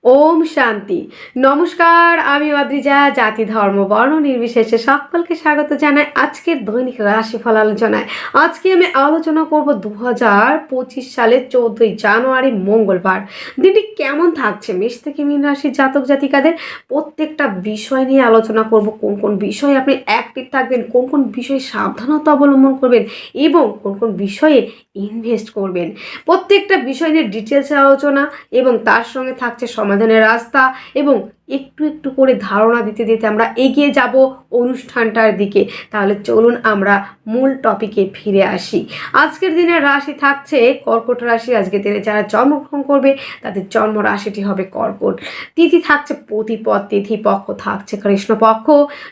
ওম শান্তি। নমস্কার, আমি অদ্রিজা। জাতি ধর্ম বর্ণ নির্বিশেষে সকলকে স্বাগত জানাই আজকের দৈনিক রাশিফল আলোচনায়। আজকে আমি আলোচনা করব 2025 সালের 14ই জানুয়ারি মঙ্গলবার দিনটি কেমন থাকছে মেষ থেকে মীন রাশির জাতক জাতিকাদের। প্রত্যেকটা বিষয় নিয়ে আলোচনা করব, কোন কোন বিষয়ে আপনি অ্যাক্টিভ থাকবেন, কোন কোন বিষয়ে সাবধানতা অবলম্বন করবেন এবং কোন কোন বিষয়ে ইনভেস্ট করবেন। প্রত্যেকটা বিষয় নিয়ে ডিটেলসে আলোচনা এবং তার সঙ্গে থাকছে সমাধানের রাস্তা এবং একটু একটু করে ধারণা দিতে দিতে আমরা এগিয়ে যাব অনুষ্ঠানটার দিকে। তাহলে চলুন আমরা মূল টপিকে ফিরে আসি। আজকের দিনের রাশি থাকছে কর্কট রাশি। আজকের দিনে যারা জন্মগ্রহণ করবে তাদের জন্ম রাশিটি হবে কর্কট। তিথি থাকছে প্রতিপদ তিথি, পক্ষ থাকছে কৃষ্ণপক্ষ,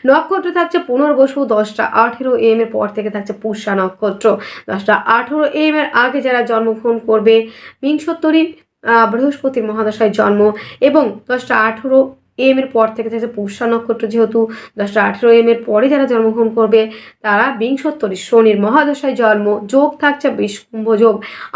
নক্ষত্র থাকছে পুনর্বসু 10টা 18 AM এর পর থেকে থাকছে পুষ্যা নক্ষত্র। 10টা 18 AM এর আগে যারা জন্মগ্রহণ করবে বিংশোত্তরী বৃহস্পতির মহাদশায় জন্ম এবং 10টা 18 AM এর পর থেকে থাকছে পুষ্যা নক্ষত্র। যেহেতু 10টা 18 AM এর পরে যারা জন্মগ্রহণ করবে তারা বিংশোত্তরী শনির মহাদশায় জন্ম। যোগ থাকছে বিষকুম্ভ যোগ।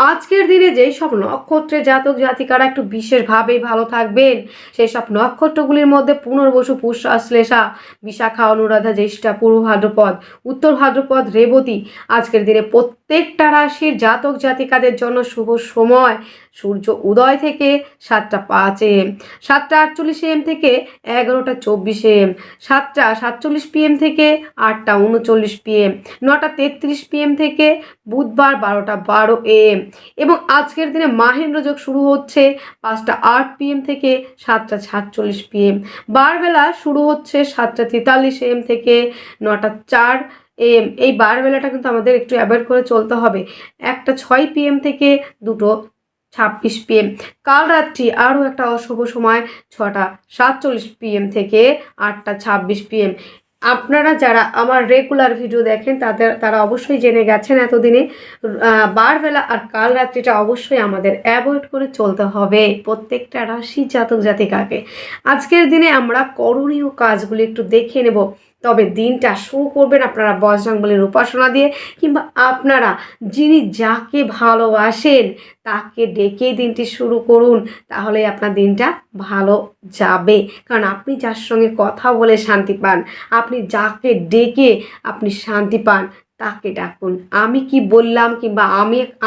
আজকের দিনে যেই সব নক্ষত্রের জাতক জাতিকারা একটু বিশেষভাবেই ভালো থাকবেন সেই সব নক্ষত্রগুলির মধ্যে পুনর্বসু, পুষ্যা, শ্লেষা, বিশাখা, অনুরাধা, জ্যেষ্ঠা, পূর্ব ভাদ্রপদ, উত্তর ভাদ্রপদ, রেবতী। আজকের দিনে প্রত্যেকটা রাশির জাতক জাতিকাদের জন্য শুভ সময় সূর্য উদয় থেকে 7টা 5 AM, 7টা 48 AM থেকে 11টা 24 AM, 7টা 47 PM থেকে 8টা 39 PM, 9টা 33 PM থেকে বুধবার 12টা 12 AM এবং আজকের দিনে মাহেন্দ্র যোগ শুরু হচ্ছে 5টা 8 PM থেকে 7টা 47 PM। বারবেলা শুরু হচ্ছে 7টা 43 AM থেকে 9টা 4 AM। এই বারবেলাটা কিন্তু আমাদের একটু অ্যাভয়েড করে চলতে হবে। 1টা 6 PM থেকে 2টো 26 PM। কাল রাত্রি আরও একটা অশুভ সময় 6টা 47 PM থেকে 8টা 26 PM। আপনারা যারা আমার রেগুলার ভিডিও দেখেন তারা অবশ্যই জেনে গেছেন এতদিনে বারবেলা আর কাল রাত্রিটা অবশ্যই আমাদের অ্যাভয়েড করে চলতে হবে প্রত্যেকটা রাশি জাতক জাতিকাকে। আজকের দিনে আমরা করণীয় কাজগুলি একটু দেখে নেব। তবে দিনটা শুরু করবেন আপনারা বজরংবলীর উপাসনা দিয়ে, কিংবা আপনারা যিনি যাকে ভালোবাসেন তাকে ডেকে দিনটি শুরু করুন। তাহলে আপনার দিনটা ভালো যাবে। কারণ আপনি যার সঙ্গে কথা বলে শান্তি পান, আপনি যাকে ডেকে আপনি শান্তি পান তাকে ডাকুন। আমি কি বললাম কিংবা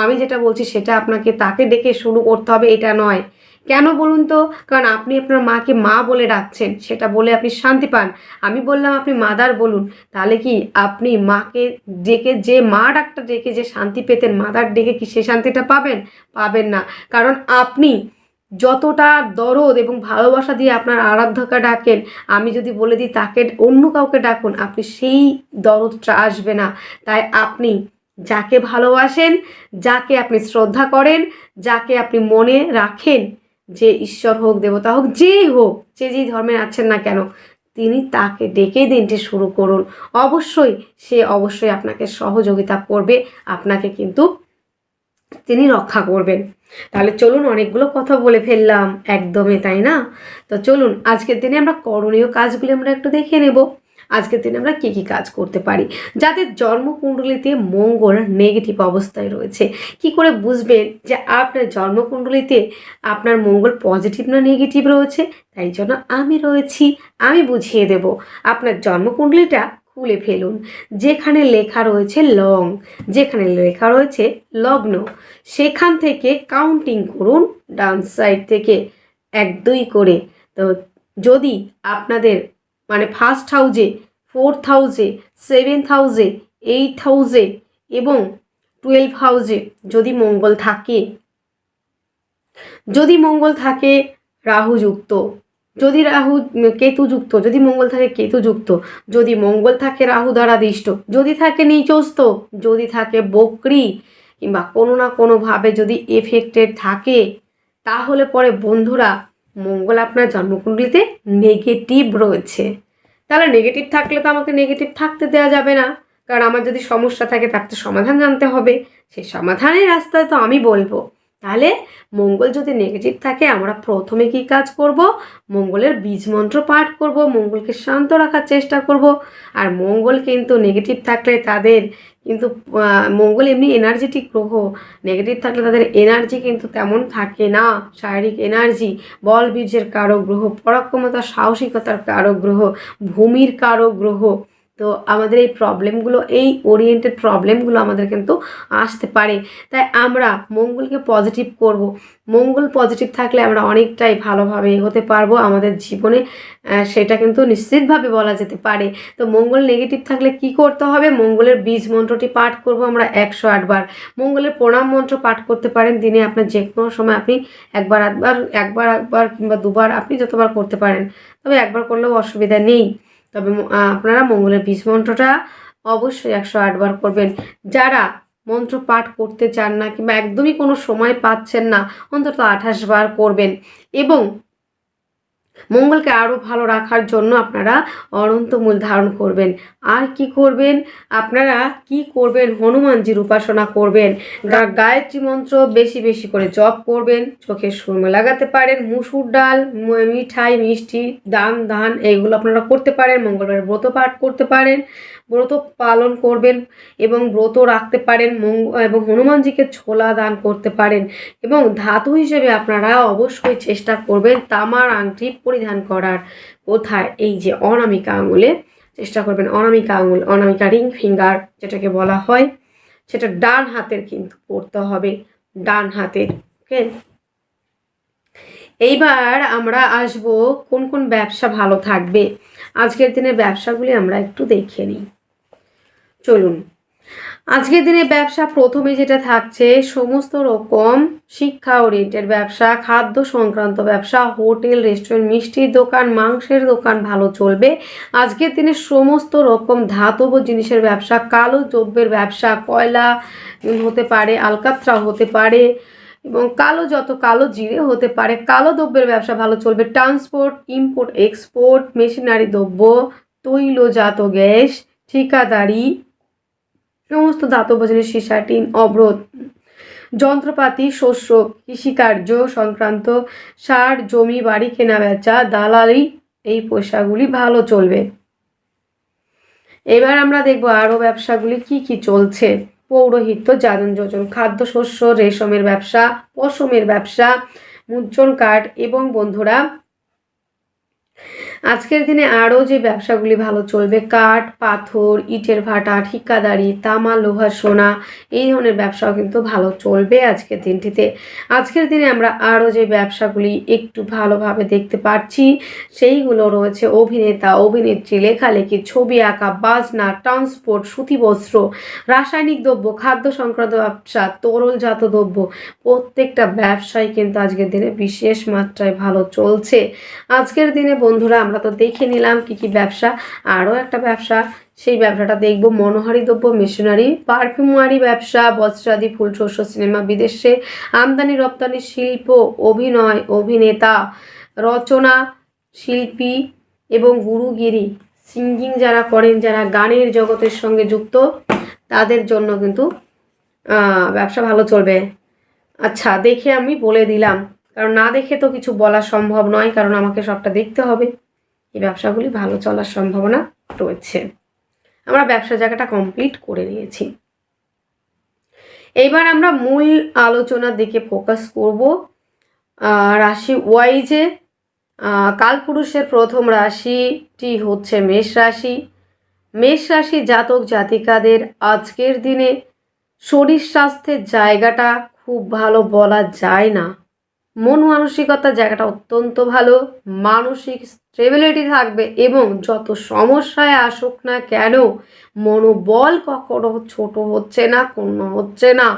আমি যেটা বলছি সেটা আপনাকে তাকে ডেকে শুরু করতে হবে এটা নয়। কেন বলুন তো? কারণ আপনি আপনার মাকে মা বলে ডাকছেন, সেটা বলে আপনি শান্তি পান। আমি বললাম আপনি মাদার বলুন, তাহলে কি আপনি মাকে ডেকে যে মা ডাকটা ডেকে যে শান্তি পেতেন, মাদার ডেকে কি সে শান্তিটা পাবেন? পাবেন না। কারণ আপনি যতটা দরদ এবং ভালোবাসা দিয়ে আপনার আরাধ্যকে ডাকেন, আমি যদি বলে দিই তাকে অন্য কাউকে ডাকুন, আপনি সেই দরদটা আসবে না। তাই আপনি যাকে ভালোবাসেন, যাকে আপনি শ্রদ্ধা করেন, যাকে আপনি মনে রাখেন, যে ঈশ্বর হোক, দেবতা হোক, যেই হোক, যেই ধর্মে আছেন না কেন, তিনি তাকে ডেকে দিনটি শুরু করুন। অবশ্যই আপনাকে সহযোগিতা করবে, আপনাকে কিন্তু তিনি রক্ষা করবেন। তাহলে চলুন, অনেকগুলো কথা বলে ফেললাম একদমই, তাই না? তো চলুন আজকের দিনে আমরা করণীয় কাজগুলি আমরা একটু দেখে নেব। আজকের দিনে আমরা কী কী কাজ করতে পারি। যাদের জন্মকুণ্ডলিতে মঙ্গল নেগেটিভ অবস্থায় রয়েছে, কি করে বুঝবেন যে আপনার জন্মকুণ্ডলিতে আপনার মঙ্গল পজিটিভ না নেগেটিভ রয়েছে? তাই জন্য আমি রয়েছি, আমি বুঝিয়ে দেব। আপনার জন্মকুণ্ডলিটা খুলে ফেলুন। যেখানে লেখা রয়েছে লং, যেখানে লেখা রয়েছে লগ্ন, সেখান থেকে কাউন্টিং করুন ডান সাইড থেকে 1 2 করে। তো যদি আপনাদের মানে ফার্স্ট হাউজে, 4th হাউজে, 7th হাউজে, 8th হাউজে এবং 12th হাউজে যদি মঙ্গল থাকে রাহুযুক্ত, যদি কেতুযুক্ত, যদি মঙ্গল থাকে কেতুযুক্ত, যদি মঙ্গল থাকে রাহু দ্বারা দিষ্ট, যদি থাকে নিচস্থ, যদি থাকে বক্রী কিংবা কোনো না কোনোভাবে যদি এফেক্টেড থাকে, তাহলে পরে বন্ধুরা মঙ্গল আপনার জন্মকুণ্ডলিতে নেগেটিভ রয়েছে। তাহলে নেগেটিভ থাকলে তো আমাকে নেগেটিভ থাকতে দেওয়া যাবে না। কারণ আমার যদি সমস্যা থাকে তার তো সমাধান জানতে হবে, সেই সমাধানের রাস্তায় তো আমি বলবো। তাহলে মঙ্গল যদি নেগেটিভ থাকে আমরা প্রথমে কি কাজ করব, মঙ্গলের বীজ মন্ত্র পাঠ করব, মঙ্গলকে শান্ত রাখার চেষ্টা করব। আর মঙ্গল কিন্তু নেগেটিভ থাকলে তাদের কিন্তু মঙ্গল এমনি এনার্জেটিক গ্রহ, নেগেটিভ থাকলে তাদের এনার্জি কিন্তু তেমন থাকে না, শারীরিক এনার্জি। বল বীর্যের কারক গ্রহ, পরাক্রমতা সাহসিকতার কারক গ্রহ, ভূমির কারক গ্রহ। তো আমাদের এই প্রবলেমগুলো, এই ওরিয়েন্টেড প্রবলেমগুলো আমাদের কিন্তু আসতে পারে। তাই আমরা মঙ্গলকে পজিটিভ করব। মঙ্গল পজিটিভ থাকলে আমরা অনেকটাই ভালোভাবে এগোতে পারবো আমাদের জীবনে, সেটা কিন্তু নিশ্চিতভাবে বলা যেতে পারে। তো মঙ্গল নেগেটিভ থাকলে কি করতে হবে, মঙ্গলের বীজ মন্ত্রটি পাঠ করব আমরা 108 বার। মঙ্গলের প্রণাম মন্ত্র পাঠ করতে পারেন দিনে আপনার যে কোনো সময়, আপনি একবার কিংবা দুবার, আপনি যতবার করতে পারেন, তবে একবার করলেও অসুবিধা নেই। তবে আপনারা মঙ্গলের বীজ মন্ত্রটা অবশ্যই 108 বার করবেন। যারা মন্ত্র পাঠ করতে চান না কিংবা একদমই কোনো সময় পাচ্ছেন না, অন্তত 28 বার করবেন। এবং মঙ্গলকে আরও ভালো রাখার জন্য আপনারা অনন্তমূল ধারণ করবেন। আর কি করবেন, আপনারা কি করবেন, হনুমানজির উপাসনা করবেন, গায়ত্রী মন্ত্র বেশি বেশি করে জপ করবেন, চোখে সুরমা লাগাতে পারেন, মুসুর ডাল, মিঠাই, মিষ্টি, ধান এইগুলো আপনারা করতে পারেন। মঙ্গলবার ব্রত পাঠ করতে পারেন, ব্রত পালন করবেন এবং ব্রত রাখতে পারেন, এবং হনুমানজিকে ছোলা দান করতে পারেন। এবং ধাতু হিসেবে আপনারা অবশ্যই চেষ্টা করবেন তামার আংটি পরিধান করার। কোথায়, এই যে অনামিকা আঙুলে চেষ্টা করবেন, অনামিকা আঙুল, অনামিকা রিং ফিঙ্গার যেটাকে বলা হয়, সেটা ডান হাতের কিন্তু পড়তে হবে, ডান হাতের। ওকে, এইবার আমরা আসব কোন কোন ব্যবসা ভালো থাকবে আজকের দিনের ব্যবসাগুলি আমরা একটু দেখে নিই। চলুন, আজকের দিনে ব্যবসা প্রথমে যেটা থাকছে, সমস্ত রকম শিক্ষা ওরিয়েন্টেড ব্যবসা, খাদ্য সংক্রান্ত ব্যবসা, হোটেল, রেস্টুরেন্ট, মিষ্টির দোকান, মাংসের দোকান ভালো চলবে। আজকের দিনে সমস্ত রকম ধাতব জিনিসের ব্যবসা, কালো দ্রব্যের ব্যবসা, কয়লা হতে পারে, আলকাত্রা হতে পারে, এবং কালো জিরে হতে পারে, কালো দ্রব্যের ব্যবসা ভালো চলবে। ট্রান্সপোর্ট, ইম্পোর্ট, এক্সপোর্ট, মেশিনারি দ্রব্য, তৈলজাত গ্যাস, ঠিকাদারি, সমস্ত ধাতব জিনিস, সীসা, টিন, অবরোধ, যন্ত্রপাতি, শস্য, কৃষিকার্য সংক্রান্ত, সার, জমি, বাড়ি কেনা বেচা, দালালি, এই পয়সাগুলি ভালো চলবে। এবার আমরা দেখব আরও ব্যবসাগুলি কি কি চলছে। পৌরোহিত্য, যাজন যোজন, খাদ্যশস্য, রেশমের ব্যবসা, পশমের ব্যবসা, মুদ্রণ কার্ড। এবং বন্ধুরা, আজকের দিনে আরও যে ব্যবসাগুলি ভালো চলবে, কাঠ, পাথর, ইটের ভাটা, ঠিকাদারি, তামা, লোহা, সোনা, এই ধরনের ব্যবসাও কিন্তু ভালো চলবে আজকের দিনটিতে। আজকের দিনে আমরা আরও যে ব্যবসাগুলি একটু ভালোভাবে দেখতে পাচ্ছি, সেইগুলো রয়েছে অভিনেতা, অভিনেত্রী, লেখালেখি, ছবি আঁকা, বাজনা, ট্রান্সপোর্ট, সুতিবস্ত্র, রাসায়নিক দ্রব্য, খাদ্য সংক্রান্ত ব্যবসা, তরলজাত দ্রব্য। প্রত্যেকটা ব্যবসায় কিন্তু আজকের দিনে বিশেষ মাত্রায় ভালো চলছে। আজকের দিনে বন্ধুরা আমরা তো দেখে নিলাম কি কি ব্যবসা, আরও একটা ব্যবসা, সেই ব্যবসাটা দেখব, মনোহারি দ্রব্য, মেশিনারি, পারফিউমারি ব্যবসা, বস্ত্রাদি, ফুল, শস্য, সিনেমা, বিদেশে আমদানি রপ্তানি, শিল্প, অভিনয়, অভিনেতা, রচনা, শিল্পী এবং গুরুগিরি, সিঙ্গিং যারা করেন, যারা গানের জগতের সঙ্গে যুক্ত, তাদের জন্য কিন্তু ব্যবসা ভালো চলবে। আচ্ছা, দেখে আমি বলে দিলাম, কারণ না দেখে তো কিছু বলা সম্ভব নয়, কারণ আমাকে সবটা দেখতে হবে। এই ব্যবসাগুলি ভালো চলার সম্ভাবনা রয়েছে। আমরা ব্যবসা জায়গাটা কমপ্লিট করে নিয়েছি। এইবার আমরা মূল আলোচনার দিকে ফোকাস করব। রাশি ওয়াইজে কালপুরুষের প্রথম রাশিটি হচ্ছে মেষ রাশি। মেষ রাশি জাতক জাতিকাদের আজকের দিনে শরীর স্বাস্থ্যের জায়গাটা খুব ভালো বলা যায় না। মন মানসিকতার জায়গাটা অত্যন্ত ভালো, মানসিক স্টেবিলিটি থাকবে এবং যত সমস্যায় আসুক না কেন মনোবল কখনো ছোট হচ্ছে না, কোনো হচ্ছে না।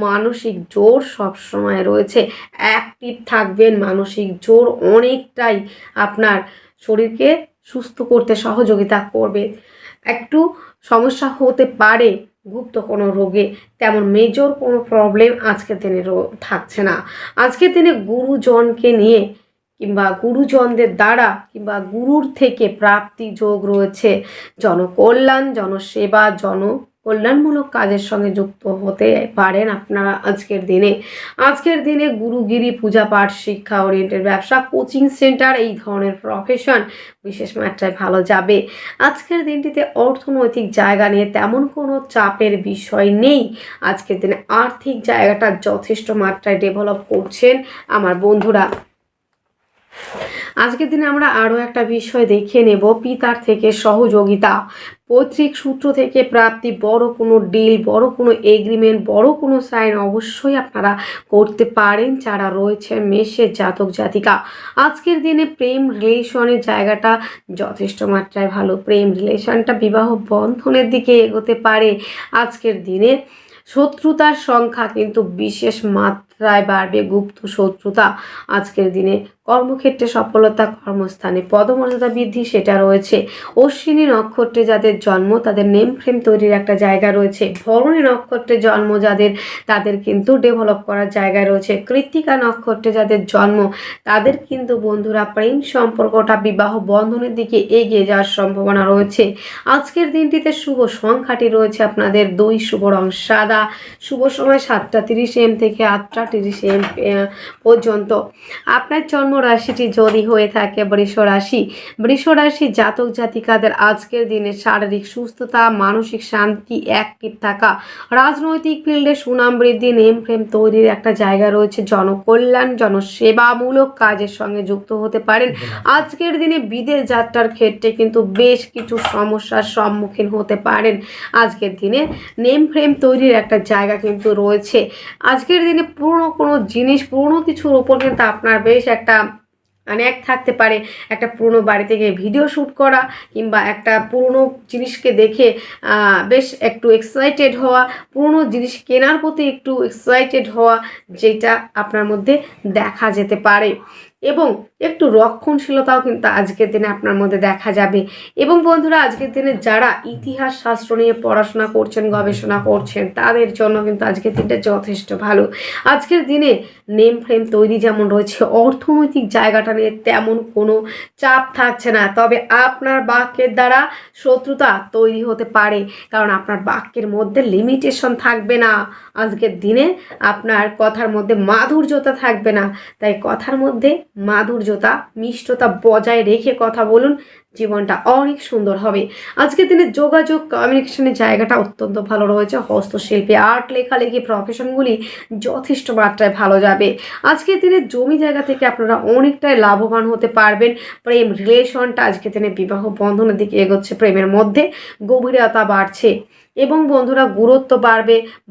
মানসিক জোর সবসময় রয়েছে, অ্যাক্টিভ থাকবেন। মানসিক জোর অনেকটাই আপনার শরীরকে সুস্থ করতে সহযোগিতা করবে। একটু সমস্যা হতে পারে গুপ্ত কোনো রোগে, তেমন মেজর কোনো প্রবলেম আজকের দিনে থাকছে না। আজকের দিনে গুরুজনকে নিয়ে কিংবা গুরুজনদের দ্বারা কিংবা গুরুর থেকে প্রাপ্তি যোগ রয়েছে। জনকল্যাণ, জনসেবা, কল্যাণমূলক কাজের সঙ্গে যুক্ত হতে পারেন আপনারা আজকের দিনে গুরুগিরি পূজা পাঠ, শিক্ষা ওরিয়েন্টেড ব্যবসা, কোচিং সেন্টার, এই ধরনের প্রফেশন বিশেষ মাত্রায় ভালো যাবে। আজকের দিনটিতে অর্থনৈতিক জায়গা নিয়ে তেমন কোনো চাপের বিষয় নেই। আজকের দিনে আর্থিক জায়গাটা যথেষ্ট মাত্রায় ডেভেলপ করছেন আমার বন্ধুরা। আজকের দিনে আমরা আরও একটা বিষয় দেখে নেব, পিতার থেকে সহযোগিতা, পৈতৃক সূত্র থেকে প্রাপ্তি, বড় কোনো ডিল, বড় কোনো এগ্রিমেন্ট, বড় কোনো সাইন অবশ্যই আপনারা করতে পারেন যারা রয়েছে মেষের জাতক জাতিকা। আজকের দিনে প্রেম রিলেশনের জায়গাটা যথেষ্ট মাত্রায় ভালো, প্রেম রিলেশনটা বিবাহ বন্ধনের দিকে এগোতে পারে। আজকের দিনে শত্রুতার সংখ্যা কিন্তু বিশেষ মাত্রায় বাড়বে, গুপ্ত শত্রুতা। আজকের দিনে কর্মক্ষেত্রে সফলতা, কর্মস্থানে পদমর্যাদা বৃদ্ধি সেটা রয়েছে। অশ্বিনী নক্ষত্রে যাদের জন্ম তাদের নেম ফ্রেম তৈরির একটা জায়গা রয়েছে। ভরণী নক্ষত্রে জন্ম যাদের তাদের কিন্তু ডেভেলপ করার জায়গা রয়েছে। কৃত্তিকা নক্ষত্রে যাদের জন্ম তাদের কিন্তু বন্ধুরা প্রেম সম্পর্কটা বিবাহ বন্ধনের দিকে এগিয়ে যাওয়ার সম্ভাবনা রয়েছে। আজকের দিনটিতে শুভ সংখ্যাটি রয়েছে আপনাদের 2, শুভ রং সাদা, শুভ সময় 7:30 AM থেকে 8:30 AM পর্যন্ত। আপনার জন্ম রাশিটি যদি হয়ে থাকে বৃষ রাশি জাতক জাতিকাদের আজকের দিনে শারীরিক সুস্থতা, মানসিক শান্তি, অ্যাক্টিভ থাকা, রাজনৈতিক ফিল্ডে সুনাম বৃদ্ধি, নেম ফ্রেম তৈরির একটা জায়গা রয়েছে। জনকল্যাণ, জনসেবামূলক কাজের সঙ্গে যুক্ত হতে পারেন। আজকের দিনে বিদেশ যাত্রার ক্ষেত্রে কিন্তু বেশ কিছু সমস্যার সম্মুখীন হতে পারেন। আজকের দিনে নেম ফ্রেম তৈরির একটা জায়গা কিন্তু রয়েছে। আজকের দিনে পুরনো কোনো জিনিস, পুরনো কিছুর ওপর কিন্তু আপনার বেশ একটা এক থাকতে পারে। একটা পুরনো বাড়ি থেকে ভিডিও শ্যুট করা কিংবা একটা পুরনো জিনিসকে দেখে বেশ একটু এক্সাইটেড হওয়া, পুরনো জিনিস কেনার প্রতি একটু এক্সাইটেড হওয়া, যেটা আপনার মধ্যে দেখা যেতে পারে। এবং একটু রক্ষণশীলতাও কিন্তু আজকের দিনে আপনার মধ্যে দেখা যাবে। এবং বন্ধুরা, আজকের দিনে যারা ইতিহাস শাস্ত্র নিয়ে পড়াশোনা করছেন, গবেষণা করছেন, তাদের জন্য কিন্তু আজকের দিনটা যথেষ্ট ভালো। আজকের দিনে নেম ফ্রেম তৈরি যেমন রয়েছে, অর্থনৈতিক জায়গাটা নিয়ে তেমন কোনো চাপ থাকছে না। তবে আপনার বাক্যের দ্বারা শত্রুতা তৈরি হতে পারে, কারণ আপনার বাক্যের মধ্যে লিমিটেশন থাকবে না। আজকের দিনে আপনার কথার মধ্যে মাধুর্যতা থাকবে না। তাই কথার মধ্যে মাধুর্যতা, মিষ্টতা বজায় রেখে কথা বলুন, জীবনটা অনেক সুন্দর হবে। আজকের দিনে যোগাযোগ, কমিউনিকেশনের জায়গাটা অত্যন্ত ভালো রয়েছে। হস্তশিল্পী, আর্ট, লেখালেখি প্রফেশনগুলি যথেষ্ট মাত্রায় ভালো যাবে। আজকের দিনে জমি জায়গা থেকে আপনারা অনেকটাই লাভবান হতে পারবেন। প্রেম রিলেশনটা আজকের দিনে বিবাহ বন্ধনের দিকে এগোচ্ছে, প্রেমের মধ্যে গভীরতা বাড়ছে এবং বন্ধুরা গুরুত্ব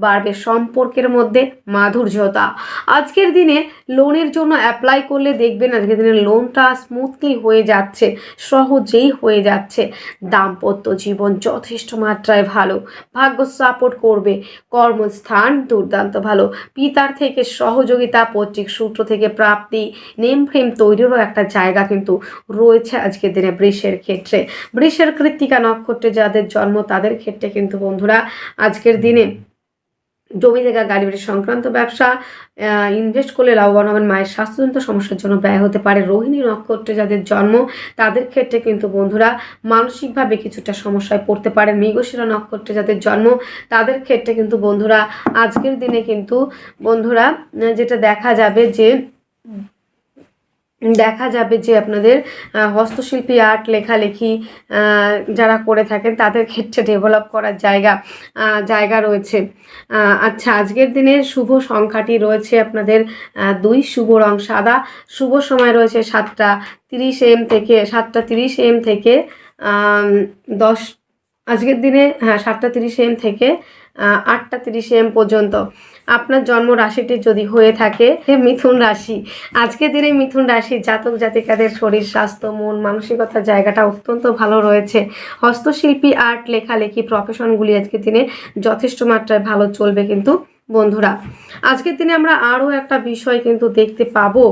বাড়বে সম্পর্কের মধ্যে মাধুর্যতা। আজকের দিনে লোনের জন্য অ্যাপ্লাই করলে দেখবেন আজকের দিনে লোনটা স্মুথলি হয়ে যাচ্ছে, সহজেই হয়ে যাচ্ছে। দাম্পত্য জীবন যথেষ্ট মাত্রায় ভালো, ভাগ্য সাপোর্ট করবে। কর্মস্থান দুর্দান্ত ভালো, পিতার থেকে সহযোগিতা, পৈতৃক সূত্র থেকে প্রাপ্তি, নেম ফ্রেম তৈরিরও একটা জায়গা কিন্তু রয়েছে আজকের দিনে বৃষের ক্ষেত্রে। বৃষের কৃত্তিকা নক্ষত্রে যাদের জন্ম তাদের ক্ষেত্রে কিন্তু বন্ধুরা আজকের দিনে জমি জায়গা, গাড়ি বাড়ি সংক্রান্ত ব্যবসা ইনভেস্ট করলে লাভবান হবেন। মায়ের স্বাস্থ্যজনিত সমস্যার জন্য ব্যয় হতে পারে। রোহিণী নক্ষত্রে যাদের জন্ম তাদের ক্ষেত্রে কিন্তু বন্ধুরা মানসিকভাবে কিছুটা সমস্যায় পড়তে পারেন। মৃগশিরা নক্ষত্রে যাদের জন্ম তাদের ক্ষেত্রে কিন্তু বন্ধুরা আজকের দিনে কিন্তু বন্ধুরা যেটা দেখা যাবে যে আপনাদের হস্তশিল্পী, আর্ট, লেখালেখি যারা করে থাকেন তাদের ক্ষেত্রে ডেভেলপ করার জায়গা রয়েছে। আচ্ছা, আজকের দিনে শুভ সংখ্যাটি রয়েছে আপনাদের 2, শুভ রং সাদা, শুভ সময় রয়েছে 7:30 AM থেকে 10, আজকের দিনে 7:30 AM থেকে 8:30 AM পর্যন্ত। আপনার জন্ম রাশিটি যদি হয়ে থাকে মিথুন রাশি, আজকের দিনে মিথুন রাশি জাতক জাতিকাদের শরীর স্বাস্থ্য, মন মানসিকতার জায়গাটা অত্যন্ত ভালো রয়েছে। হস্তশিল্পী, আর্ট, লেখালেখি প্রফেশনগুলি আজকের দিনে যথেষ্ট মাত্রায় ভালো চলবে। কিন্তু বন্ধুরা আজকের দিনে আমরা আরও একটা বিষয় কিন্তু দেখতে পাবো,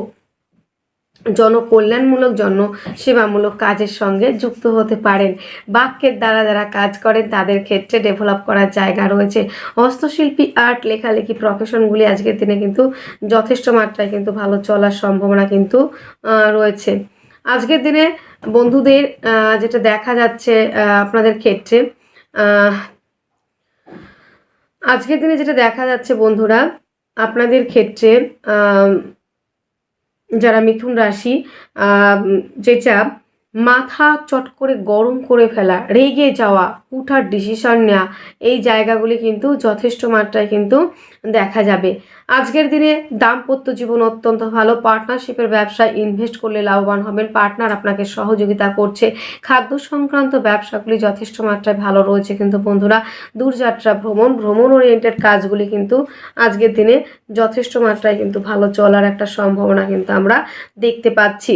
জনকল্যাণমূলক, জনসেবামূলক কাজের সঙ্গে যুক্ত হতে পারেন। বাক্যের দ্বারা যারা কাজ করেন তাদের ক্ষেত্রে ডেভেলপ করার জায়গা রয়েছে। হস্তশিল্পী, আর্ট, লেখালেখি প্রফেশনগুলি আজকের দিনে কিন্তু যথেষ্ট মাত্রায় কিন্তু ভালো চলার সম্ভাবনা কিন্তু রয়েছে। আজকের দিনে বন্ধুদের যেটা দেখা যাচ্ছে আপনাদের ক্ষেত্রে আজকের দিনে যেটা দেখা যাচ্ছে বন্ধুরা, আপনাদের ক্ষেত্রে যারা মিথুন রাশি, যেটা মাথা চট করে গরম করে ফেলা, রেগে যাওয়া, হুটহাট ডিসিশন নেওয়া, এই জায়গাগুলি কিন্তু যথেষ্ট মাত্রায় কিন্তু দেখা যাবে। আজকের দিনে দাম্পত্য জীবন অত্যন্ত ভালো। পার্টনারশিপের ব্যবসায় ইনভেস্ট করলে লাভবান হবেন। পার্টনার আপনাকে সহযোগিতা করছে। খাদ্য সংক্রান্ত ব্যবসাগুলি যথেষ্ট মাত্রায় ভালো রয়েছে কিন্তু বন্ধুরা। দূরযাত্রা ভ্রমণ ওরিয়েন্টেড কাজগুলি কিন্তু আজকের দিনে যথেষ্ট মাত্রায় কিন্তু ভালো চলার একটা সম্ভাবনা কিন্তু আমরা দেখতে পাচ্ছি।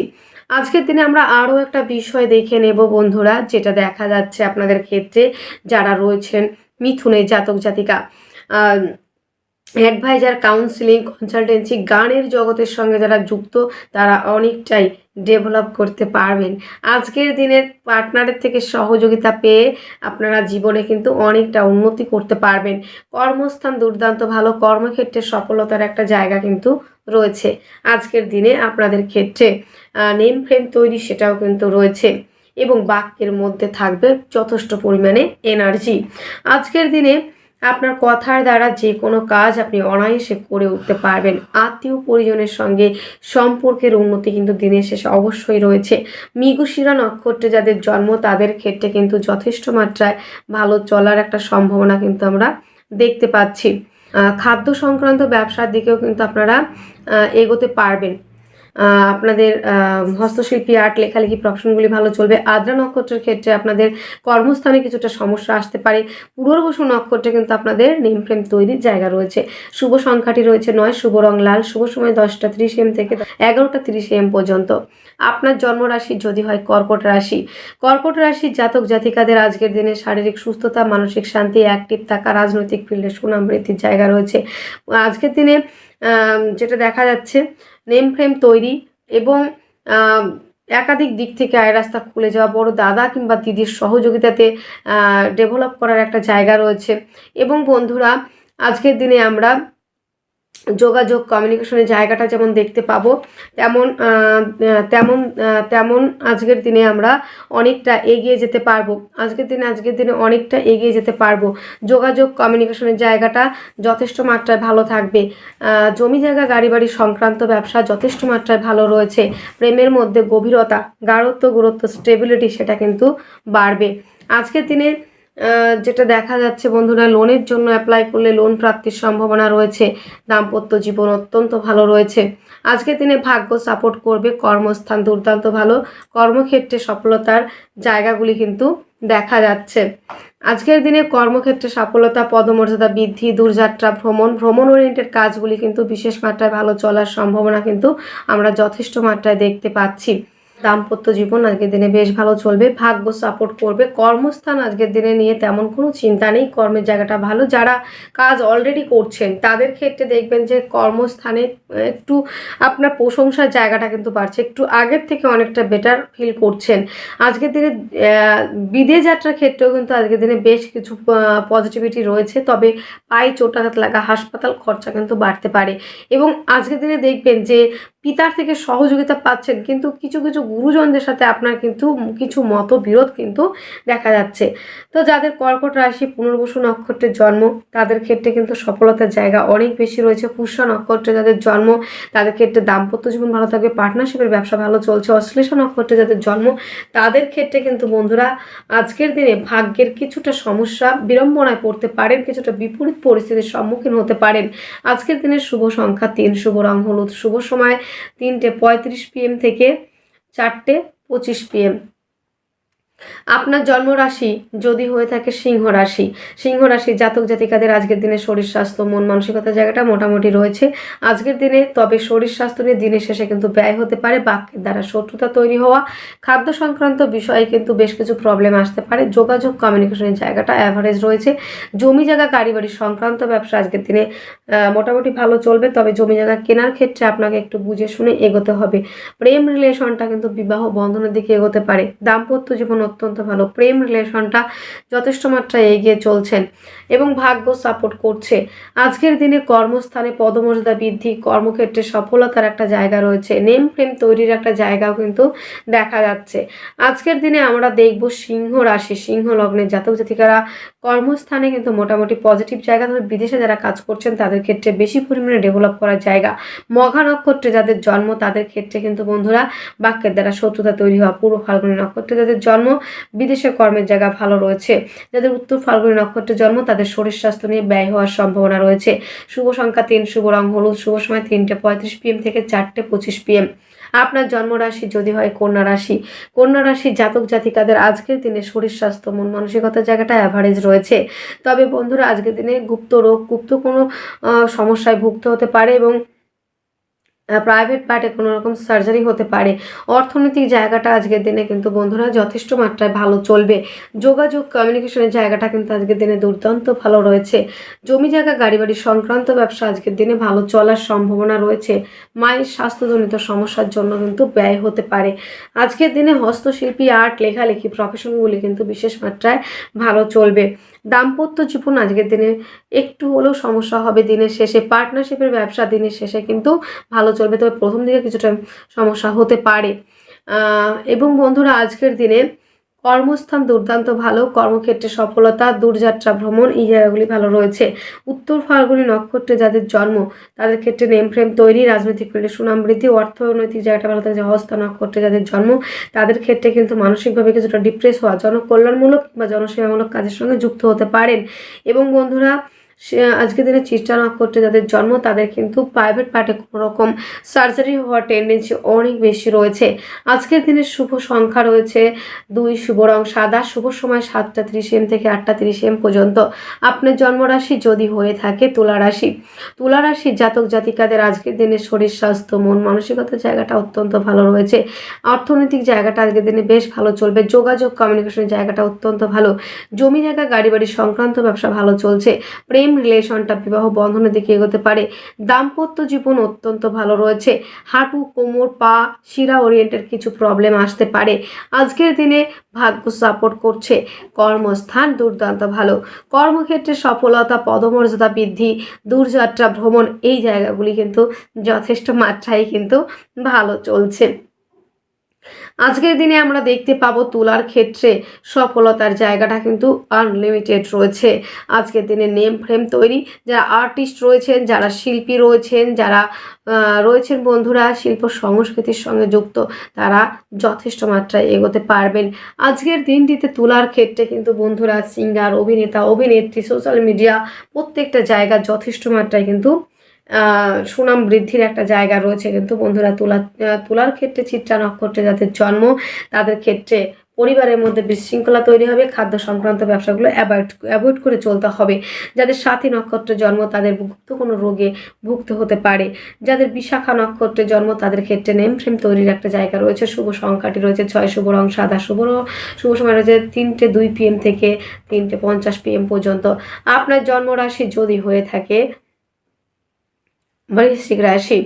আজকের দিনে আমরা আরও একটা বিষয় দেখে নেব বন্ধুরা, যেটা দেখা যাচ্ছে আপনাদের ক্ষেত্রে যারা রয়েছেন মিথুনের জাতক জাতিকা, অ্যাডভাইজার, কাউন্সিলিং, কনসালটেন্সি, গানের জগতের সঙ্গে যারা যুক্ত, তারা অনেকটাই ডেভেলপ করতে পারবেন। আজকের দিনের পার্টনারের থেকে সহযোগিতা পেয়ে আপনারা জীবনে কিন্তু অনেকটা উন্নতি করতে পারবেন। কর্মস্থান দুর্দান্ত ভালো। কর্মক্ষেত্রে সফলতার একটা জায়গা কিন্তু রয়েছে। আজকের দিনে আপনাদের ক্ষেত্রে নেম ফ্রেম তৈরি, সেটাও কিন্তু রয়েছে এবং বাক্যের মধ্যে থাকবে যথেষ্ট পরিমাণে এনার্জি। আজকের দিনে আপনার কথার দ্বারা যে কোনো কাজ আপনি অনায়াসে করে উঠতে পারবেন। আত্মীয় পরিজনের সঙ্গে সম্পর্কের উন্নতি কিন্তু দিনের শেষে অবশ্যই রয়েছে। মৃগশিরা নক্ষত্রে যাদের জন্ম, তাদের ক্ষেত্রে কিন্তু যথেষ্ট মাত্রায় ভালো চলার একটা সম্ভাবনা কিন্তু আমরা দেখতে পাচ্ছি। খাদ্য সংক্রান্ত ব্যবসার দিকেও কিন্তু আপনারা এগোতে পারবেন। আপনাদের হস্তশিল্পী, আর্ট, লেখালেখি প্রফেশনগুলি ভালো চলবে। আদ্রা নক্ষত্রের ক্ষেত্রে আপনাদের কর্মস্থানে কিছুটা সমস্যা আসতে পারে। পুনর্বসু নক্ষত্রে কিন্তু আপনাদের নেম ফ্রেম তৈরির জায়গা রয়েছে। শুভ সংখ্যাটি রয়েছে 9, শুভ রং লাল, শুভ সময় 10:30 AM থেকে 11:30 AM পর্যন্ত। আপনার জন্মরাশি যদি হয় কর্কট রাশি, কর্কট রাশির জাতক জাতিকাদের আজকের দিনে শারীরিক সুস্থতা, মানসিক শান্তি, অ্যাক্টিভ থাকা, রাজনৈতিক ফিল্ডে সুনাম বৃদ্ধির জায়গা রয়েছে। আজকের দিনে যেটা দেখা যাচ্ছে, নেম ফ্রেম তৈরি এবং একাধিক দিক থেকে আয় রাস্তা খুলে যাওয়া, বড় দাদা কিংবা দিদির সহযোগিতাতে ডেভেলপ করার একটা জায়গা রয়েছে। এবং বন্ধুরা, আজকের দিনে আমরা যোগাযোগ, কমিউনিকেশনের জায়গাটা যেমন দেখতে পাবো, তেমন তেমন তেমন আজকের দিনে আমরা অনেকটা এগিয়ে যেতে পারবো। আজকের দিনে অনেকটা এগিয়ে যেতে পারবো। যোগাযোগ, কমিউনিকেশনের জায়গাটা যথেষ্ট মাত্রায় ভালো থাকবে। জমি জায়গা, গাড়ি বাড়ি সংক্রান্ত ব্যবসা যথেষ্ট মাত্রায় ভালো রয়েছে। প্রেমের মধ্যে গভীরতা, গাঢ়ত্ব, গুরুত্ব, স্টেবিলিটি, সেটা কিন্তু বাড়বে। আজকের দিনে যেটা দেখা যাচ্ছে বন্ধুরা, লোনের জন্য অ্যাপ্লাই করলে লোন প্রাপ্তির সম্ভাবনা রয়েছে। দাম্পত্য জীবন অত্যন্ত ভালো রয়েছে। আজকের দিনে ভাগ্য সাপোর্ট করবে। কর্মস্থান দুর্দান্ত ভালো। কর্মক্ষেত্রে সফলতার জায়গাগুলি কিন্তু দেখা যাচ্ছে। আজকের দিনে কর্মক্ষেত্রে সফলতা, পদমর্যাদা বৃদ্ধি, দূরযাত্রা, ভ্রমণ ওরিয়েন্টেড কাজগুলি কিন্তু বিশেষ মাত্রায় ভালো চলার সম্ভাবনা কিন্তু আমরা যথেষ্ট মাত্রায় দেখতে পাচ্ছি। দাম্পত্য জীবন আজকের দিনে বেশ ভালো চলবে। ভাগ্য সাপোর্ট করবে। কর্মস্থান আজকের দিনে নিয়ে তেমন কোনো চিন্তা নেই। কর্মের জায়গাটা ভালো। যারা কাজ অলরেডি করছেন তাদের ক্ষেত্রে দেখবেন যে কর্মস্থানে একটু আপনার প্রশংসার জায়গাটা কিন্তু বাড়ছে। একটু আগের থেকে অনেকটা বেটার ফিল করছেন। আজকের দিনে বিদেশ যাত্রার ক্ষেত্রেও কিন্তু আজকের দিনে বেশ কিছু পজিটিভিটি রয়েছে। তবে পায়ে চোটাঘাত লাগা, হাসপাতাল খরচা কিন্তু বাড়তে পারে। এবং আজকের দিনে দেখবেন যে পিতার থেকে সহযোগিতা পাচ্ছেন, কিন্তু কিছু কিছু গুরুজনদের সাথে আপনার কিন্তু কিছু মতবিরোধ কিন্তু দেখা যাচ্ছে। তো যাদের কর্কট রাশি, পুনর্বসু নক্ষত্রের জন্ম, তাদের ক্ষেত্রে কিন্তু সফলতার জায়গা অনেক বেশি রয়েছে। পুষ্যা নক্ষত্রে যাদের জন্ম, তাদের ক্ষেত্রে দাম্পত্য জীবন ভালো থাকবে। পার্টনারশিপের ব্যবসা ভালো চলছে। অশ্লেষা নক্ষত্রে যাদের জন্ম, তাদের ক্ষেত্রে কিন্তু বন্ধুরা আজকের দিনে ভাগ্যের কিছুটা সমস্যা, বিড়ম্বনায় পড়তে পারেন, কিছুটা বিপরীত পরিস্থিতির সম্মুখীন হতে পারেন। আজকের দিনের শুভ সংখ্যা 3, শুভ রং হলুদ, শুভ সময় 3:35 PM থেকে 4:25 PM। আপনার জন্মরাশি যদি হয়ে থাকে সিংহ রাশি, সিংহ রাশির জাতক জাতিকাদের আজকের দিনে শরীর স্বাস্থ্য, মন মানসিকতার জায়গাটা মোটামুটি রয়েছে আজকের দিনে। তবে শরীর স্বাস্থ্য নিয়ে দিনের শেষে কিন্তু ব্যয় হতে পারে। বাক্যের দ্বারা শত্রুতা তৈরি হওয়া, খাদ্য সংক্রান্ত বিষয়ে কিন্তু বেশ কিছু প্রবলেম আসতে পারে। যোগাযোগ, কমিউনিকেশনের জায়গাটা অ্যাভারেজ রয়েছে। জমি জায়গা, গাড়ি বাড়ি সংক্রান্ত ব্যবসা আজকের দিনে মোটামুটি ভালো চলবে। তবে জমি জায়গা কেনার ক্ষেত্রে আপনাকে একটু বুঝে শুনে এগোতে হবে। প্রেম রিলেশনটা কিন্তু বিবাহ বন্ধনের দিকে এগোতে পারে। দাম্পত্য জীবন অত্যন্ত ভালো। প্রেম রিলেশনটা যথেষ্ট মাত্রায় এগিয়ে চলছেন এবং ভাগ্য সাপোর্ট করছে। আজকের দিনে কর্মস্থানে পদমর্যাদা বৃদ্ধি, কর্মক্ষেত্রে সফলতার একটা জায়গা রয়েছে। নেম ফ্রেম তৈরির একটা জায়গাও কিন্তু দেখা যাচ্ছে। আজকের দিনে আমরা দেখব সিংহ রাশি, সিংহ লগ্নের জাতক জাতিকারা কর্মস্থানে কিন্তু মোটামুটি পজিটিভ জায়গা, তবে বিদেশে যারা কাজ করছেন তাদের ক্ষেত্রে বেশি পরিমাণে ডেভেলপ করার জায়গা। মঘা নক্ষত্রে যাদের জন্ম তাদের ক্ষেত্রে কিন্তু বন্ধুরা বাক্যের দ্বারা শত্রুতা তৈরি হওয়া। পূর্ব ফাল্গুনী নক্ষত্রে যাদের জন্ম বিদেশে কর্মের জায়গা ভালো রয়েছে। যাদের উত্তর ফাল্গুনী নক্ষত্রে জন্ম তাদের শরীর স্বাস্থ্য নিয়ে ব্যয় হওয়ার সম্ভাবনা রয়েছে। শুভ সংখ্যা 3, শুভ রং হলুদ, শুভ সময় 3:35 PM থেকে 4:25 PM। আপনার জন্মরাশি যদি হয় কন্যা রাশি, কন্যা রাশির জাতক জাতিকাদের আজকের দিনে শরীর স্বাস্থ্য মন মানসিকতার জায়গাটা অ্যাভারেজ রয়েছে। তবে বন্ধুরা আজকের দিনে গুপ্ত রোগ, গুপ্ত কোনো সমস্যায় ভুগতে হতে পারে এবং প্রাইভেট পার্টে কোনো রকম সার্জারি হতে পারে। অর্থনৈতিক জায়গাটা আজকের দিনে কিন্তু বন্ধুরা যথেষ্ট মাত্রায় ভালো চলবে। যোগাযোগ কমিউনিকেশনের জায়গাটা কিন্তু আজকের দিনে দুর্দান্ত ভালো রয়েছে। জমি জায়গা গাড়ি বাড়ি সংক্রান্ত ব্যবসা আজকের দিনে ভালো চলার সম্ভাবনা রয়েছে। মায়ের স্বাস্থ্যজনিত সমস্যার জন্য কিন্তু ব্যয় হতে পারে। আজকের দিনে হস্তশিল্পী, আর্ট, লেখালেখি প্রফেশনগুলি কিন্তু বিশেষ মাত্রায় ভালো চলবে। দাম্পত্য জীবন আজকের দিনে একটু হলেও সমস্যা হবে দিনের শেষে। পার্টনারশিপের ব্যবসা দিনের শেষে কিন্তু ভালো চলবে, তবে প্রথম দিকে কিছুটা সমস্যা হতে পারে। এবং বন্ধুরা আজকের দিনে কর্মস্থান দুর্দান্ত ভালো, কর্মক্ষেত্রে সফলতা, দূরযাত্রা ভ্রমণ এই জায়গাগুলি ভালো রয়েছে। উত্তর ফাল্গুনী নক্ষত্রে যাদের জন্ম তাদের ক্ষেত্রে নেম ফ্রেম তৈরি, রাজনৈতিক ফিল্ডে সুনাম বৃদ্ধি, অর্থনৈতিক জায়গাটা ভালো থাকছে। হস্তা নক্ষত্রে যাদের জন্ম তাদের ক্ষেত্রে কিন্তু মানসিকভাবে কিছুটা ডিপ্রেস হওয়া, জনকল্যাণমূলক বা জনসেবামূলক কাজের সঙ্গে যুক্ত হতে পারেন। এবং বন্ধুরা আজকের দিনে চিত্রা নক্ষত্রে যাদের জন্ম তাদের কিন্তু প্রাইভেট পার্টে কোনো রকম সার্জারি হওয়ার টেন্ডেন্সি অনেক বেশি রয়েছে। আজকের দিনের শুভ সংখ্যা রয়েছে 2, শুভ রং সাদা, শুভ সময় 7:30 AM থেকে 8:30 AM পর্যন্ত। আপনার জন্মরাশি যদি হয়ে থাকে তুলা রাশি, তুলা রাশির জাতক জাতিকাদের আজকের দিনে শরীর স্বাস্থ্য মন মানসিকতার জায়গাটা অত্যন্ত ভালো রয়েছে। অর্থনৈতিক জায়গাটা আজকের দিনে বেশ ভালো চলবে। যোগাযোগ কমিউনিকেশনের জায়গাটা অত্যন্ত ভালো। জমি জায়গা গাড়ি বাড়ি সংক্রান্ত ব্যবসা ভালো চলছে। প্রেম রিলেশনটা বিবাহ বন্ধনের দিকে এগোতে পারে। দাম্পত্য জীবন অত্যন্ত ভালো রয়েছে। হাঁটু, কোমর, পা, শিরা ওরিয়েন্টেড কিছু প্রবলেম আসতে পারে। আজকের দিনে ভাগ্য সাপোর্ট করছে। কর্মস্থান দুর্দান্ত ভালো, কর্মক্ষেত্রে সফলতা, পদমর্যাদা বৃদ্ধি, দূরযাত্রা ভ্রমণ এই জায়গাগুলি কিন্তু যথেষ্ট মাত্রায় কিন্তু ভালো চলছে। আজকের দিনে আমরা দেখতে পাবো তুলার ক্ষেত্রে সফলতার জায়গাটা কিন্তু আনলিমিটেড রয়েছে। আজকের দিনে নেম ফ্রেম তৈরি, যারা আর্টিস্ট রয়েছেন, যারা শিল্পী রয়েছেন, যারা রয়েছেন বন্ধুরা শিল্প সংস্কৃতির সঙ্গে যুক্ত, তারা যথেষ্ট মাত্রায় এগোতে পারবেন। আজকের দিনটিতে তুলার ক্ষেত্রে কিন্তু বন্ধুরা সিঙ্গার, অভিনেতা, অভিনেত্রী, সোশ্যাল মিডিয়া প্রত্যেকটা জায়গা যথেষ্ট মাত্রায় কিন্তু সুনাম বৃদ্ধির একটা জায়গা রয়েছে। কিন্তু বন্ধুরা তুলার ক্ষেত্রে চিত্রা নক্ষত্রে যাদের জন্ম তাদের ক্ষেত্রে পরিবারের মধ্যে বিশৃঙ্খলা তৈরি হবে। খাদ্য সংক্রান্ত ব্যবসাগুলো অ্যাভয়েড করে চলতে হবে। যাদের সাথী নক্ষত্রে জন্ম তাদের গুপ্ত কোনো রোগে ভুগতে হতে পারে। যাদের বিশাখা নক্ষত্রে জন্ম তাদের ক্ষেত্রে নেম ফ্রেম তৈরির একটা জায়গা রয়েছে। শুভ সংখ্যাটি রয়েছে 6, শুভ রং সাদা, শুভ সময় রয়েছে 3:02 PM থেকে 3:50 PM পর্যন্ত। আপনার জন্মরাশি যদি হয়ে থাকে বৃশ্চিক রাশি,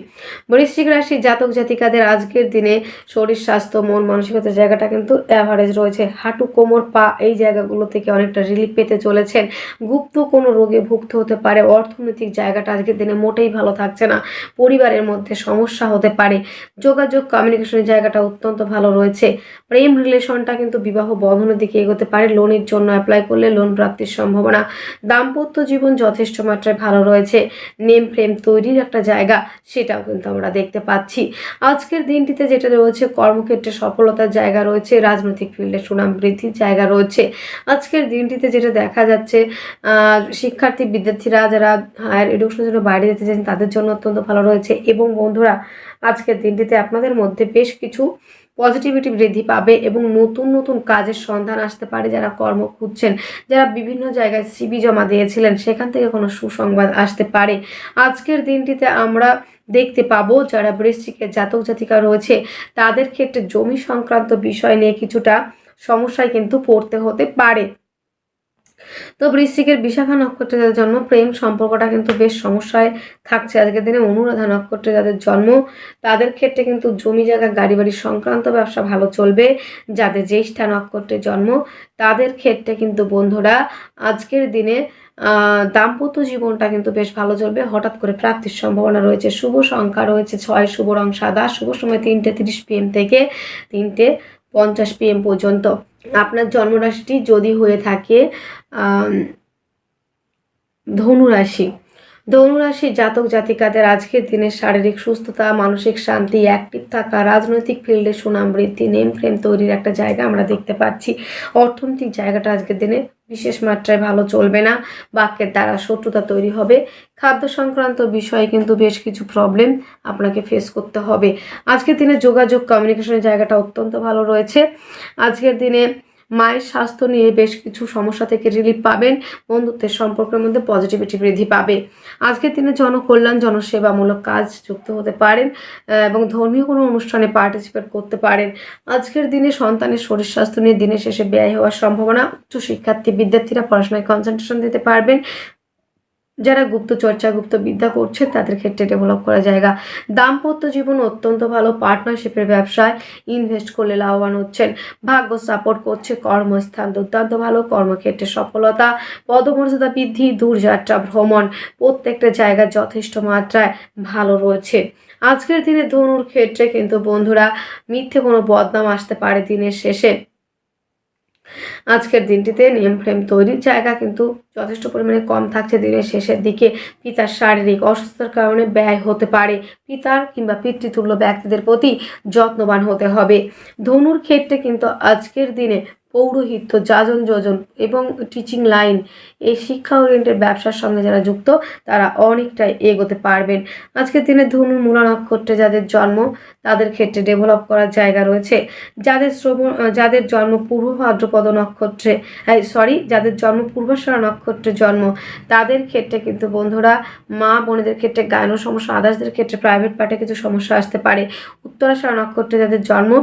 বৃশ্চিক রাশির জাতক জাতিকাদের আজকের দিনে শরীর স্বাস্থ্য মন মানসিকতার জায়গাটা কিন্তু অ্যাভারেজ রয়েছে। হাঁটু, কোমর, পা এই জায়গাগুলো থেকে অনেকটা রিলিফ পেতে চলেছেন। গুপ্ত কোনো রোগে ভুগতে হতে পারে। অর্থনৈতিক জায়গাটা আজকের দিনে মোটেই ভালো থাকছে না। পরিবারের মধ্যে সমস্যা হতে পারে। যোগাযোগ কমিউনিকেশনের জায়গাটা অত্যন্ত ভালো রয়েছে। প্রেম রিলেশনটা কিন্তু বিবাহ বন্ধনের দিকে এগোতে পারে। লোনের জন্য অ্যাপ্লাই করলে লোন প্রাপ্তির সম্ভাবনা। দাম্পত্য জীবন যথেষ্ট মাত্রায় ভালো রয়েছে। নেম ফ্রেম তৈরির একটা জায়গা সেটাও কিন্তু আমরা দেখতে পাচ্ছি। আজকের দিনটিতে যেটা রয়েছে কর্মক্ষেত্রে সফলতার জায়গা রয়েছে। রাজনৈতিক ফিল্ডে সুনাম বৃদ্ধির জায়গা রয়েছে। আজকের দিনটিতে যেটা দেখা যাচ্ছে শিক্ষার্থী বিদ্যার্থীরা যারা হায়ার এডুকেশনের জন্য বাইরে যেতে চান তাদের জন্য অত্যন্ত ভালো রয়েছে। এবং বন্ধুরা আজকের দিনটিতে আপনাদের মধ্যে বেশ কিছু পজিটিভিটি বৃদ্ধি পাবে এবং নতুন নতুন কাজের সন্ধান আসতে পারে। যারা কর্ম খুঁজছেন, যারা বিভিন্ন জায়গায় সিভি জমা দিয়েছিলেন সেখান থেকে কোনো সুসংবাদ আসতে পারে। আজকের দিনটিতে আমরা দেখতে পাবো যারা বৃশ্চিকের জাতক জাতিকা রয়েছে তাদের ক্ষেত্রে জমি সংক্রান্ত বিষয় নিয়ে কিছুটা সমস্যায় কিন্তু পড়তে হতে পারে। তো বৃশ্চিকের বিশাখা নক্ষত্রে যাদের জন্ম প্রেম সম্পর্কটা কিন্তু বেশ সমস্যায় থাকছে। আজকের দিনে অনুরাধা নক্ষত্রে যাদের জন্ম তাদের ক্ষেত্রে কিন্তু জমি জায়গা গাড়ি বাড়ি সংক্রান্ত ব্যবসা ভালো চলবে। যাদের জ্যেষ্ঠা নক্ষত্রে জন্ম তাদের ক্ষেত্রে কিন্তু বন্ধুরা আজকের দিনে দাম্পত্য জীবনটা কিন্তু বেশ ভালো চলবে। হঠাৎ করে প্রাপ্তির সম্ভাবনা রয়েছে। শুভ সংখ্যা রয়েছে 6, শুভ রং সাদা, শুভ সময় 3:30 PM থেকে 3:50 PM পর্যন্ত। আপনার জন্মরাশিটি যদি হয়ে থাকে ধনুরাশি, ধনুরাশি জাতক জাতিকাদের আজকের দিনে শারীরিক সুস্থতা, মানসিক শান্তি, অ্যাক্টিভ থাকা, রাজনৈতিক ফিল্ডে সুনাম বৃদ্ধি, নেম ফ্রেম তৈরির একটা জায়গা আমরা দেখতে পাচ্ছি। অর্থনৈতিক জায়গাটা আজকের দিনে বিশেষ মাত্রায় ভালো চলবে না, বাক্যের দ্বারা শত্রুতা তৈরি হবে। খাদ্য সংক্রান্ত বিষয়ে কিন্তু বেশ কিছু প্রবলেম আপনাকে ফেস করতে হবে। আজকের দিনে যোগাযোগ কমিউনিকেশনের জায়গাটা অত্যন্ত ভালো রয়েছে। আজকের দিনে মায়ের স্বাস্থ্য নিয়ে বেশ কিছু সমস্যা থেকে রিলিফ পাবেন। বন্ধুত্বের সম্পর্কের মধ্যে পজিটিভিটি বৃদ্ধি পাবে। আজকের দিনে জনকল্যাণ, জনসেবামূলক কাজ যুক্ত হতে পারেন এবং ধর্মীয় কোনো অনুষ্ঠানে পার্টিসিপেট করতে পারেন। আজকের দিনে সন্তানের শরীর স্বাস্থ্য নিয়ে দিনের শেষে ব্যয় হওয়ার সম্ভাবনা। উচ্চশিক্ষার্থী বিদ্যার্থীরা পড়াশোনায় কনসেন্ট্রেশন দিতে পারবেন। যারা গুপ্ত চর্চা, গুপ্ত বিদ্যা করছে তাদের ক্ষেত্রে ডেভেলপ করা জায়গা। দাম্পত্য জীবন অত্যন্ত ভালো। পার্টনারশিপের ব্যবসায় ইনভেস্ট করলে লাভবান হচ্ছেন। ভাগ্য সাপোর্ট করছে। কর্মস্থান দুর্দান্ত ভালো। কর্মক্ষেত্রে সফলতা, পদমর্যাদা বৃদ্ধি, দূরযাত্রা ভ্রমণ, প্রত্যেকটা জায়গা যথেষ্ট মাত্রায় ভালো রয়েছে। আজকের দিনে ধনুর ক্ষেত্রে কিন্তু বন্ধুরা মিথ্যে কোনো বদনাম আসতে পারে দিনের শেষে। আজকের দিনটিতে নেম ফ্রেম তৈরির জায়গা কিন্তু যথেষ্ট পরিমাণে কম থাকছে। দিনের শেষের দিকে পিতার শারীরিক অসুস্থতার কারণে ব্যয় হতে পারে। পিতার কিংবা পিতৃতুল্য ব্যক্তিদের প্রতি যত্নবান হতে হবে। ধনুর ক্ষেত্রে কিন্তু আজকের দিনে পৌরোহিত্য, যাজন যোজন এবং টিচিং লাইন, এই শিক্ষা ওরিয়েন্টেড ব্যবসার সঙ্গে যারা যুক্ত তারা অনেকটাই এগোতে পারবেন। আজকের দিনে ধনুর মূলা নক্ষত্রে যাদের জন্ম তাদের ক্ষেত্রে ডেভেলপ করার জায়গা রয়েছে। যাদের জন্ম পূর্ব ভাদ্রপদ নক্ষত্রে, যাদের জন্ম পূর্বাষাঢ়া নক্ষত্রে জন্ম তাদের ক্ষেত্রে কিন্তু বন্ধুরা মা বোনেদের ক্ষেত্রে গায়ন সমস্যা, আদার্সদের ক্ষেত্রে প্রাইভেট পার্টে কিছু সমস্যা আসতে পারে। উত্তরাষাঢ়া নক্ষত্রে যাদের জন্ম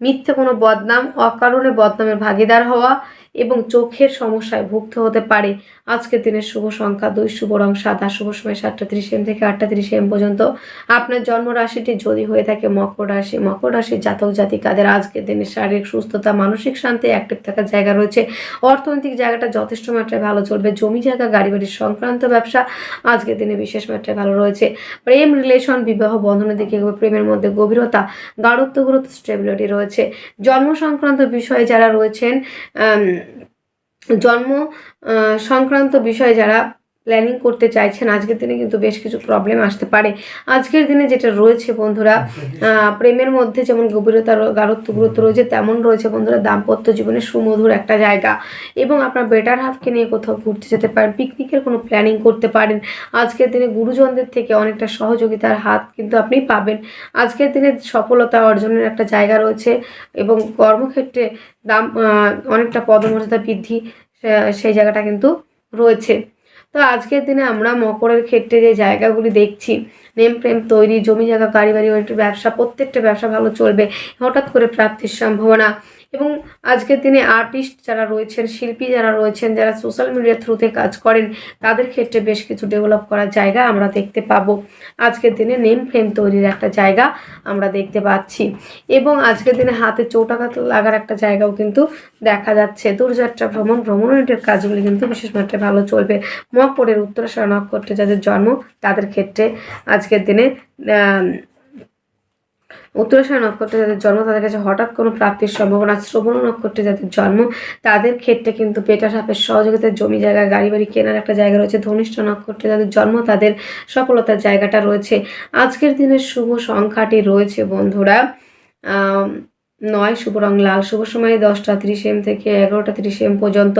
মিথ্যে কোনো বদনাম, অকারণে বদনামের ভাগিদার হওয়া এবং চোখের সমস্যায় ভুগতে হতে পারে। আজকের দিনের শুভ সংখ্যা 2, শুভ রং সাদা, শুভ সময় 7:30 AM থেকে 8:30 AM পর্যন্ত। আপনার জন্ম রাশিটি যদি হয়ে থাকে মকর রাশি, মকর রাশির জাতক জাতিকাদের আজকের দিনে শারীরিক সুস্থতা, মানসিক শান্তি, অ্যাক্টিভ থাকার জায়গা রয়েছে। অর্থনৈতিক জায়গাটা যথেষ্ট মাত্রায় ভালো চলবে। জমি জায়গা, গাড়ি বাড়ির সংক্রান্ত ব্যবসা আজকের দিনে বিশেষ মাত্রায় ভালো রয়েছে। প্রেম রিলেশন, বিবাহ বন্ধনের দিকে প্রেমের মধ্যে গভীরতা, গাঢ়ত্ব, গুরুত্ব, স্টেবিলিটি রয়েছে। জন্ম সংক্রান্ত বিষয়ে যারা রয়েছেন, জন্ম সংক্রান্ত বিষয়ে যারা প্ল্যানিং করতে চাইছেন আজকের দিনে কিন্তু বেশ কিছু প্রবলেম আসতে পারে। আজকের দিনে যেটা রয়েছে বন্ধুরা, প্রেমের মধ্যে যেমন গভীরতা, গাঢ়ত্ব, গুরুত্ব রয়েছে তেমন রয়েছে বন্ধুরা দাম্পত্য জীবনে সুমধুর একটা জায়গা। এবং আপনার বেটার হাফকে নিয়ে কোথাও ঘুরতে যেতে পারেন, পিকনিকের কোনো প্ল্যানিং করতে পারেন। আজকের দিনে গুরুজনদের থেকে অনেকটা সহযোগিতার হাত কিন্তু আপনি পাবেন। আজকের দিনে সফলতা অর্জনের একটা জায়গা রয়েছে এবং কর্মক্ষেত্রে অনেকটা পদমর্যাদা বৃদ্ধি, সেই জায়গাটা কিন্তু রয়েছে। তো আজকের দিনে আমরা মকরের ক্ষেত্রে যে জায়গাগুলি দেখছি, নেম প্রেম তৈরি, জমি জায়গা, গাড়ি বাড়ি ব্যবসা, প্রত্যেকটা ব্যবসা ভালো চলবে। হঠাৎ করে প্রাপ্তির সম্ভাবনা। এবং আজকের দিনে আর্টিস্ট যারা রয়েছেন, শিল্পী যারা রয়েছেন, যারা সোশ্যাল মিডিয়ার থ্রুতে কাজ করেন তাদের ক্ষেত্রে বেশ কিছু ডেভেলপ করার জায়গা আমরা দেখতে পাবো। আজকের দিনে নেম ফ্রেম তৈরির একটা জায়গা আমরা দেখতে পাচ্ছি। এবং আজকের দিনে হাতে চোটাঘাত লাগার একটা জায়গাও কিন্তু দেখা যাচ্ছে। দূরযাত্রা ভ্রমণ, ভ্রমণের কাজগুলি কিন্তু বিশেষ মাত্রায় ভালো চলবে। মকরের উত্তরাষাঢ়া নক্ষত্রে যাদের জন্ম তাদের ক্ষেত্রে আজকের দিনে উত্তরাষাঢ়া নক্ষত্রে যাদের জন্ম তাদের কাছে হঠাৎ কোনো প্রাপ্তির সম্ভাবনা। শ্রবণ নক্ষত্রে যাদের জন্ম তাদের ক্ষেত্রে কিন্তু পেটা সাপের সহযোগিতায় জমি জায়গা, গাড়ি বাড়ি কেনার একটা জায়গা রয়েছে। ধনিষ্ঠ নক্ষত্রে যাদের জন্ম তাদের সফলতার জায়গাটা রয়েছে। আজকের দিনের শুভ সংখ্যাটি রয়েছে বন্ধুরা 9, শুভ রং লাল, শুভ সময় 10:30 AM থেকে 11:30 AM পর্যন্ত।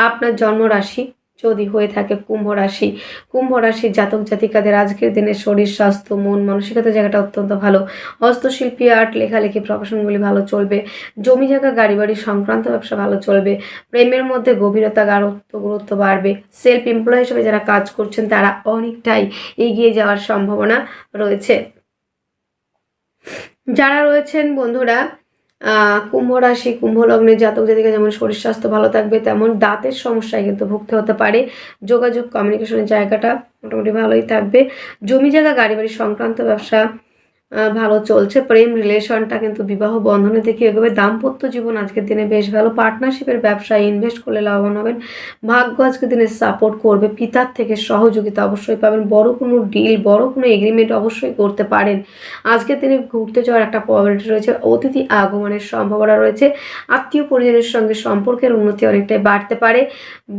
আপনার জন্ম রাশি যদি হয়ে থাকে কুম্ভ রাশি, কুম্ভ রাশির জাতক জাতিকাদের আজকের দিনে শরীর স্বাস্থ্য, মন মানসিকতার জায়গাটা অত্যন্ত ভালো। হস্তশিল্পী, আর্ট, লেখালেখি প্রফেশনগুলি ভালো চলবে। জমি জায়গা, গাড়ি বাড়ি সংক্রান্ত ব্যবসা ভালো চলবে। প্রেমের মধ্যে গভীরতা, গাঢ়ত্ব, গুরুত্ব বাড়বে। সেলফ এমপ্লয় হিসেবে যারা কাজ করছেন তারা অনেকটাই এগিয়ে যাওয়ার সম্ভাবনা রয়েছে। যারা রয়েছেন বন্ধুরা কুম্ভ রাশি, কুম্ভ লগ্নের জাতক জাতিকা যেমন শরীর স্বাস্থ্য ভালো থাকবে তেমন দাঁতের সমস্যায় কিন্তু ভুগতে হতে পারে। যোগাযোগ কমিউনিকেশনের জায়গাটা মোটামুটি ভালোই থাকবে। জমি জায়গা, গাড়ি বাড়ি সংক্রান্ত ব্যবসা ভালো চলছে। প্রেম রিলেশনটা কিন্তু বিবাহ বন্ধনের দিকে এগোবে। দাম্পত্য জীবন আজকের দিনে বেশ ভালো। পার্টনারশিপের ব্যবসায় ইনভেস্ট করলে লাভবান হবেন। ভাগ্য আজকের দিনে সাপোর্ট করবে। পিতার থেকে সহযোগিতা অবশ্যই পাবেন। বড় কোনো ডিল, বড় কোনো এগ্রিমেন্ট অবশ্যই করতে পারেন। আজকের দিনে ঘুরতে যাওয়ার একটা প্রবাবিলিটি রয়েছে। অতিথি আগমনের সম্ভাবনা রয়েছে। আত্মীয় পরিজনের সঙ্গে সম্পর্কের উন্নতি অনেকটাই বাড়তে পারে।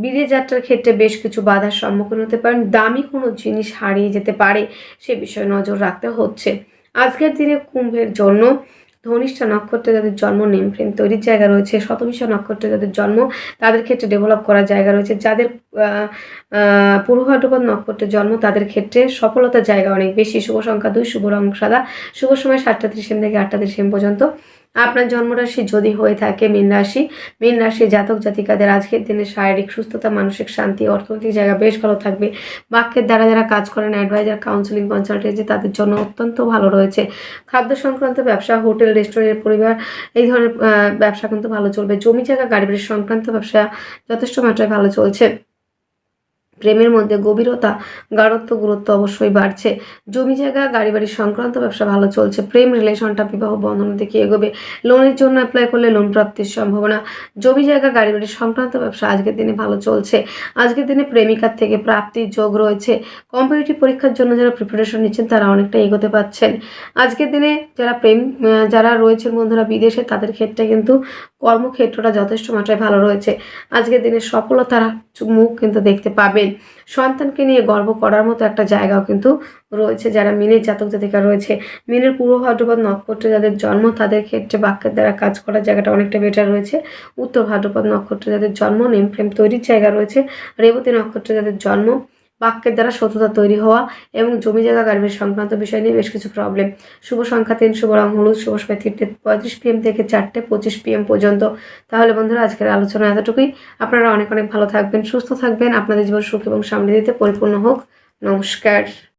বিদেশ যাত্রার ক্ষেত্রে বেশ কিছু বাধার সম্মুখীন হতে পারেন। দামি কোনো জিনিস হারিয়ে যেতে পারে, সে বিষয়ে নজর রাখতে হচ্ছে। আজকের দিনে কুম্ভের জন্য ধনিষ্ঠা নক্ষত্রে যাদের জন্ম, নেম প্রেম তৈরির জায়গা রয়েছে। শতভিষা নক্ষত্রে যাদের জন্ম, তাদের ক্ষেত্রে ডেভেলপ করার জায়গা রয়েছে। যাদের পূর্ব ভাদ্রপদ নক্ষত্রে জন্ম, তাদের ক্ষেত্রে সফলতার জায়গা অনেক বেশি। শুভ সংখ্যা 2, শুভ রং সাদা, শুভ সময় 7:30 AM থেকে 8:30 AM পর্যন্ত। আপনার জন্মরাশি যদি হয়ে থাকে মীন রাশি জাতক জাতিকাদের আজকের দিনে শারীরিক সুস্থতা, মানসিক শান্তি, অর্থনৈতিক জায়গা বেশ ভালো থাকবে। বাক্যের দ্বারা যারা কাজ করেন, অ্যাডভাইজার, কাউন্সিলিং, কনসালটেন্সি, তাদের জন্য অত্যন্ত ভালো রয়েছে। খাদ্য সংক্রান্ত ব্যবসা, হোটেল, রেস্টুরেন্ট, পরিবার, এই ধরনের ব্যবসা কিন্তু ভালো চলবে। জমি জায়গা, গাড়ি বাড়ি সংক্রান্ত ব্যবসা যথেষ্ট মাত্রায় ভালো চলছে। প্রেমের মধ্যে গভীরতা, গাঢ়ত্ব, গুরুত্ব অবশ্যই বাড়ছে। জমি জায়গা, গাড়ি বাড়ি সংক্রান্ত ব্যবসা ভালো চলছে। প্রেম রিলেশনটা বিবাহ বন্ধনের দিকে এগোবে। লোনের জন্য অ্যাপ্লাই করলে লোন প্রাপ্তির সম্ভাবনা। জমি জায়গা, গাড়ি বাড়ি সংক্রান্ত ব্যবসা আজকের দিনে ভালো চলছে। আজকের দিনে প্রেমিকার থেকে প্রাপ্তির যোগ রয়েছে। কম্পিটিটিভ পরীক্ষার জন্য যারা প্রিপারেশন নিচ্ছেন, তারা অনেকটা এগোতে পারছেন। আজকের দিনে যারা রয়েছেন বন্ধুরা বিদেশে, তাদের ক্ষেত্রে কিন্তু কর্মক্ষেত্রটা যথেষ্ট মাত্রায় ভালো রয়েছে। আজকের দিনে সফলতার মুখ কিন্তু দেখতে পাবেন। সন্তানকে নিয়ে গর্ব করার মতো একটা জায়গাও কিন্তু রয়েছে। যারা মীনের জাতক জাতিকা রয়েছে, মীনের পূর্ব ভাদ্রপদ নক্ষত্রে যাদের জন্ম, তাদের ক্ষেত্রে বাক্যের দ্বারা কাজ করার জায়গাটা অনেকটা বেটার রয়েছে। উত্তর ভাদ্রপদ নক্ষত্রে যাদের জন্ম, নেম প্রেম তৈরির জায়গা রয়েছে। রেবতী নক্ষত্রে যাদের জন্ম, বাক্যের দ্বারা শত্রুতা তৈরি হওয়া এবং জমি জায়গা, গাড়ি বাড়ি সংক্রান্ত বিষয় নিয়ে বেশ কিছু প্রবলেম। শুভ সংখ্যা 3, শুভ রং হলুদ, শুভ সময় 3:35 PM থেকে 4:25 PM পর্যন্ত। তাহলে বন্ধুরা, আজকের আলোচনা এতটুকুই। আপনারা অনেক অনেক ভালো থাকবেন, সুস্থ থাকবেন। আপনাদের জীবন সুখ এবং সমৃদ্ধিতে পরিপূর্ণ হোক। নমস্কার।